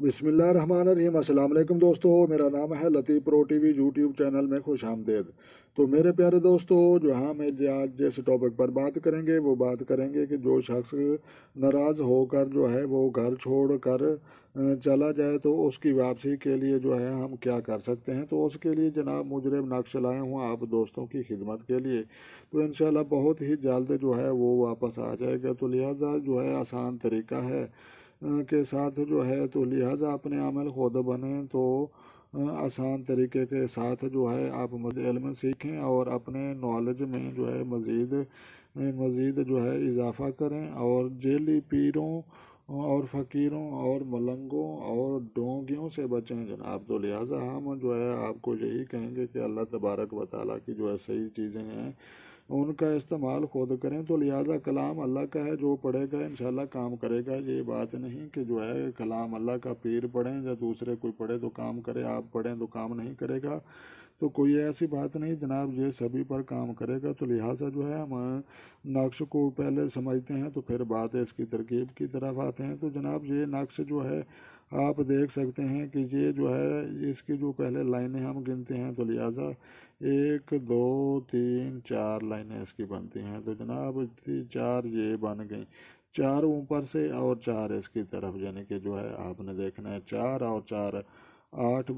बिस्मिल्लाहिर्रहमानिर्रहीम। अस्सलाम वालेकुम दोस्तों, मेरा नाम है लतीफ़ प्रो टीवी यूट्यूब चैनल में खुश आमदेद। तो मेरे प्यारे दोस्तों, जो हम आज जिस टॉपिक पर बात करेंगे वो बात करेंगे कि जो शख्स नाराज़ होकर जो है वो घर छोड़ कर चला जाए तो उसकी वापसी के लिए जो है हम क्या कर सकते हैं। तो उसके लिए जनाब मुजरिब नक्श लाए हूँ आप दोस्तों की खिदमत के लिए। तो इंशाल्लाह बहुत ही जल्द जो है वो वापस आ जाएगा। तो लिहाजा जो है आसान तरीका है के साथ जो है, तो लिहाजा अपने अमल खुद बने तो आसान तरीके के साथ जो है आप मज़ीद इल्म सीखें और अपने नॉलेज में जो है मज़ीद जो है इजाफ़ा करें और जेली पीरों और फ़कीरों और मलंगों और डोंगियों से बचें जनाब। तो लिहाजा हम जो है आपको यही कहेंगे कि अल्लाह तबारक व तआला की जो है सही चीज़ें हैं उनका इस्तेमाल खुद करें। तो लिहाजा कलाम अल्लाह का है, जो पढ़ेगा इंशाल्लाह काम करेगा। ये बात नहीं कि जो है कलाम अल्लाह का पीर पढ़ें या दूसरे कोई पढ़े तो काम करे, आप पढ़ें तो काम नहीं करेगा। तो कोई ऐसी बात नहीं जनाब, ये सभी पर काम करेगा। तो लिहाजा जो है हम नक्श को पहले समझते हैं तो फिर बात इसकी तरकीब की तरफ आते हैं। तो जनाब ये नक्श जो है आप देख सकते हैं कि ये जो है इसकी जो पहले लाइनें हम गिनते हैं तो लिहाजा 1 2 3 4 लाइनें इसकी बनती हैं। तो जनाब 4 ये बन गई, 4 ऊपर से और 4 इसकी तरफ, यानी कि जो है आपने देखना है 4 और 4 8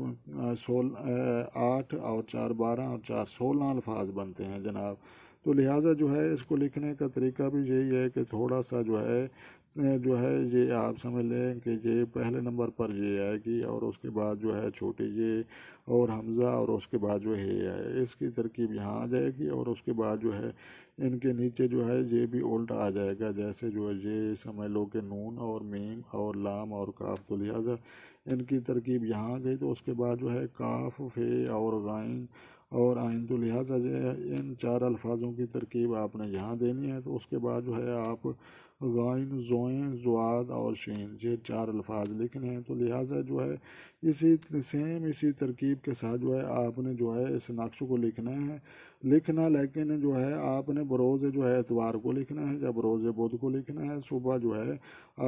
8 और 4 12 और 4 16 अल्फाज बनते हैं जनाब। तो लिहाजा जो है इसको लिखने का तरीका भी यही है कि थोड़ा सा जो है ये आप समझ लें कि ये पहले नंबर पर ये आएगी और उसके बाद जो है छोटी ये और हमज़ा और उसके बाद जो है इसकी तरकीब यहाँ आ जाएगी और उसके बाद जो है इनके नीचे जो है ये भी उल्टा आ जाएगा। जैसे जो है ये समझ लो कि नून और मीम और लाम और काफ। तो लिहाजा इनकी तरकीब यहाँ आ गई। तो उसके बाद जो है काफ फे और गाइन और आइन। तो लिहाजा जो है इन 4 अल्फाजों की तरकीब आपने यहाँ देनी है। तो उसके बाद जो है आप गाइन ज़ोइन ज़ुआद और शीन ये 4 अल्फाज लिखने हैं। तो लिहाजा जो है इसी तरकीब के साथ जो है आपने जो है इस नक्श को लिखना, लेकिन जो है आपने बरोज़ जो है एतवार को लिखना है या बरोज़ बुध को लिखना है। सुबह जो है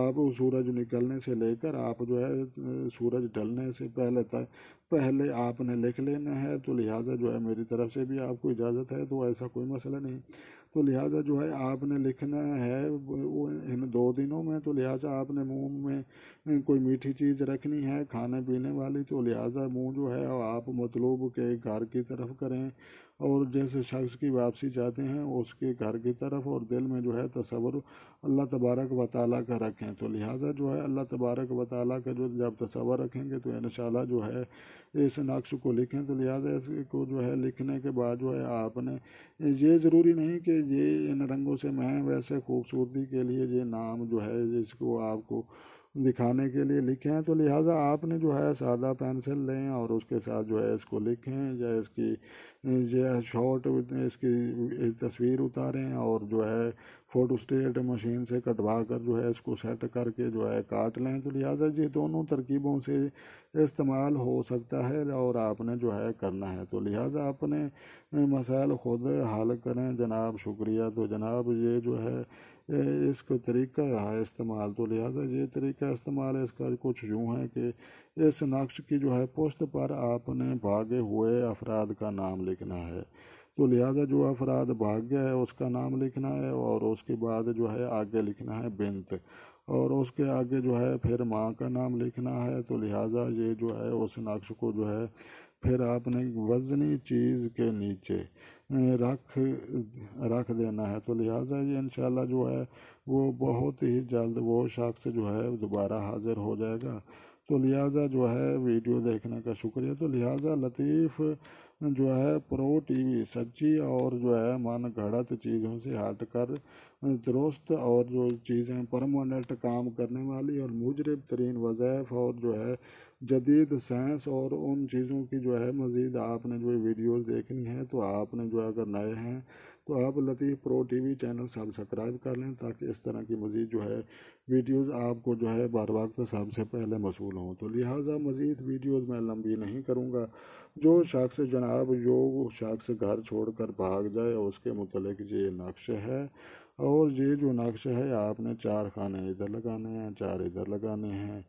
आप सूरज निकलने से लेकर आप जो है सूरज ढलने से पहले आपने लिख लेना है। तो लिहाजा जो है मेरी तरफ से भी आपको इजाज़त है, तो ऐसा कोई मसला नहीं। तो लिहाजा जो है आपने लिखना है वो इन 2 दिनों में। तो लिहाजा आपने मुंह में कोई मीठी चीज़ रखनी है खाने पीने वाली। तो लिहाजा मुंह जो है आप मतलूब के घर की तरफ करें और जैसे शख्स की वापसी चाहते हैं उसके घर की तरफ, और दिल में जो है तसव्वुर अल्लाह तबारक व तआला का रखें। तो लिहाजा जो है अल्लाह तबारक व तआला का जो जब तसव्वुर रखेंगे तो इंशाल्लाह जो है इस नक्श को लिखें। तो लिहाजा इसको जो है लिखने के बाद जो है आपने ये ज़रूरी नहीं कि ये इन रंगों से मैं वैसे खूबसूरती के लिए ये नाम जो है जिसको आपको दिखाने के लिए लिखे हैं। तो लिहाजा आपने जो है सादा पेंसिल लें और उसके साथ जो है इसको लिखें या इसकी जो शॉर्ट इसकी तस्वीर उतारें और जो है फ़ोटो स्टेट मशीन से कटवा कर जो है इसको सेट करके जो है काट लें। तो लिहाजा ये दोनों तरकीबों से इस्तेमाल हो सकता है और आपने जो है करना है। तो लिहाजा अपने मसाइल ख़ुद हल करें जनाब। शुक्रिया। तो जनाब ये जो है इसको तरीका है इस्तेमाल। तो लिहाजा ये तरीका इस्तेमाल इसका कुछ यूँ है कि इस नक्श की जो है पुश्त पर आपने भागे हुए अफराद का नाम लिखना है। तो लिहाजा जो अफराद भाग गया है उसका नाम लिखना है और उसके बाद जो है आगे लिखना है बिन्त, और उसके आगे जो है फिर माँ का नाम लिखना है। तो लिहाजा ये जो है उस नक्श को जो है फिर आपने वज़नी चीज़ के नीचे रख देना है। तो लिहाजा ये इंशाल्लाह जो है वो बहुत ही जल्द वो शख्स जो है दोबारा हाज़िर हो जाएगा। तो लिहाजा जो है वीडियो देखने का शुक्रिया। तो लिहाजा लतीफ़ जो है प्रो टीवी सच्ची और जो है मन घड़त चीज़ों से हट कर दुरुस्त और जो चीज़ें परमानेंट काम करने वाली और मुजरब तरीन वज़ाइफ और जो है जदीद साइंस और उन चीज़ों की जो है मज़ीद आपने जो वीडियोस देखनी है तो आपने जो अगर नए हैं तो आप लतीफ़ प्रो टीवी चैनल सब्सक्राइब कर लें ताकि इस तरह की मज़ीद जो है वीडियोस आपको जो है बर वक्त सबसे पहले मौसूल हों। तो लिहाजा मज़ीद वीडियोस मैं लंबी नहीं करूँगा। जो शख्स जनाब जो शख्स घर छोड़कर भाग जाए उसके मुतल्लिक ये नक्श है, और ये जो नक्श है आपने 4 खाने इधर लगाने हैं 4 इधर लगाने हैं,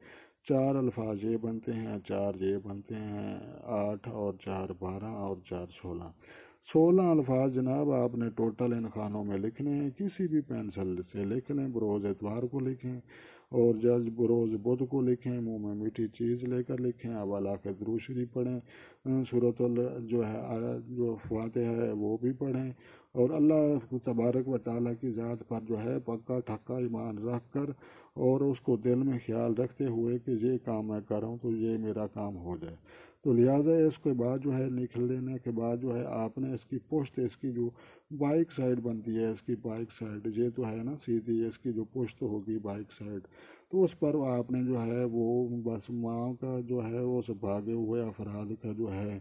4 الفاظ یہ بنتے ہیں، 4 یہ بنتے ہیں، 8 اور 4 12 اور 4 16۔ 16 الفاظ جناب آپ نے ٹوٹل ان خانوں میں لکھنے ہیں، کسی بھی پینسل سے لکھ لیں، بروز اتوار کو لکھیں اور جج بروز بدھ کو لکھیں، منہ میں میٹھی چیز لے کر لکھیں، اول آخر درود شریف پڑھیں، سورۃ جو ہے جو فاتحہ ہے وہ بھی پڑھیں، اور اللہ تبارک و تعالیٰ کی ذات پر جو ہے پکا ٹھکا ایمان رکھ کر اور اس کو دل میں خیال رکھتے ہوئے کہ یہ کام میں کر رہا ہوں تو یہ میرا کام ہو جائے۔ تو لہٰذا اس کے بعد جو ہے نکل لینے کے بعد جو ہے آپ نے اس کی پشت، اس کی جو بائک سائڈ بنتی ہے، اس کی بائک سائڈ یہ تو ہے نا سیدھی، اس کی جو پشت ہوگی بائک سائڈ، تو اس پر آپ نے جو ہے وہ بس ماں کا جو ہے اس بھاگے ہوئے افراد کا جو ہے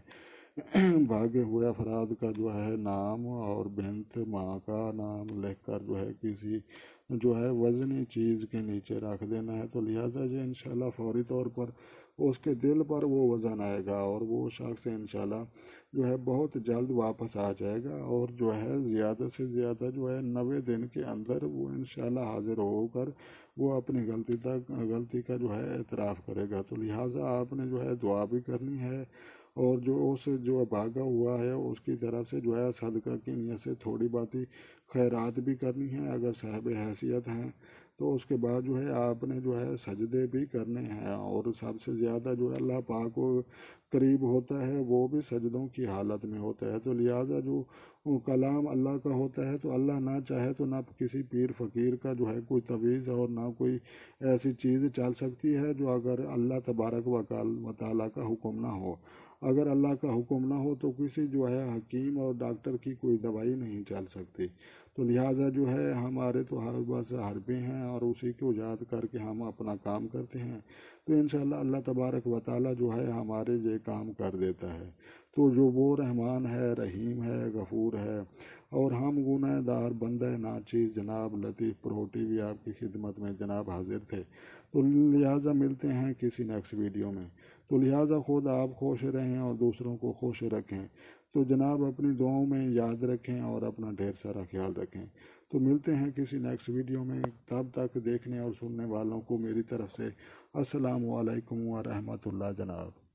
بھاگے ہوئے افراد کا جو ہے نام اور بنت ماں کا نام لکھ کر جو ہے کسی جو ہے وزنی چیز کے نیچے رکھ دینا ہے۔ تو لہٰذا یہ انشاءاللہ فوری طور پر اس کے دل پر وہ وزن آئے گا اور وہ شخص انشاءاللہ جو ہے بہت جلد واپس آ جائے گا، اور جو ہے زیادہ سے زیادہ جو ہے 90 دن کے اندر وہ انشاءاللہ حاضر ہو کر وہ اپنی غلطی کا جو ہے اعتراف کرے گا۔ تو لہٰذا آپ نے جو ہے دعا بھی کرنی ہے، اور جو اس جو بھاگا ہوا ہے اس کی طرف سے جو ہے صدقہ کی نیت سے تھوڑی باتی خیرات بھی کرنی ہے اگر صاحب حیثیت ہیں، تو اس کے بعد جو ہے آپ نے جو ہے سجدے بھی کرنے ہیں، اور سب سے زیادہ جو ہے اللہ پاک کو قریب ہوتا ہے وہ بھی سجدوں کی حالت میں ہوتا ہے۔ تو لہٰذا جو کلام اللہ کا ہوتا ہے تو اللہ نہ چاہے تو نہ کسی پیر فقیر کا جو ہے کوئی تعویذ اور نہ کوئی ایسی چیز چل سکتی ہے جو اگر اللہ تبارک و تعالیٰ کا حکم نہ ہو۔ اگر اللہ کا حکم نہ ہو تو کسی جو ہے حکیم اور ڈاکٹر کی کوئی دوائی نہیں چل سکتی۔ تو لہٰذا جو ہے ہمارے تو بس حربے ہیں اور اسی کو یاد کر کے ہم اپنا کام کرتے ہیں، تو انشاءاللہ اللہ تبارک و تعالیٰ جو ہے ہمارے یہ کام کر دیتا ہے۔ تو جو وہ رحمان ہے، رحیم ہے، غفور ہے، اور ہم گناہ دار بندہ ناچیز جناب لطیف پروٹی بھی آپ کی خدمت میں جناب حاضر تھے۔ تو لہٰذا ملتے ہیں کسی نیکسٹ ویڈیو میں۔ تو لہٰذا خود آپ خوش رہیں اور دوسروں کو خوش رکھیں۔ تو جناب اپنی دعاؤں میں یاد رکھیں اور اپنا ڈھیر سارا خیال رکھیں۔ تو ملتے ہیں کسی نیکسٹ ویڈیو میں، تب تک دیکھنے اور سننے والوں کو میری طرف سے السلام علیکم ورحمۃ اللہ جناب۔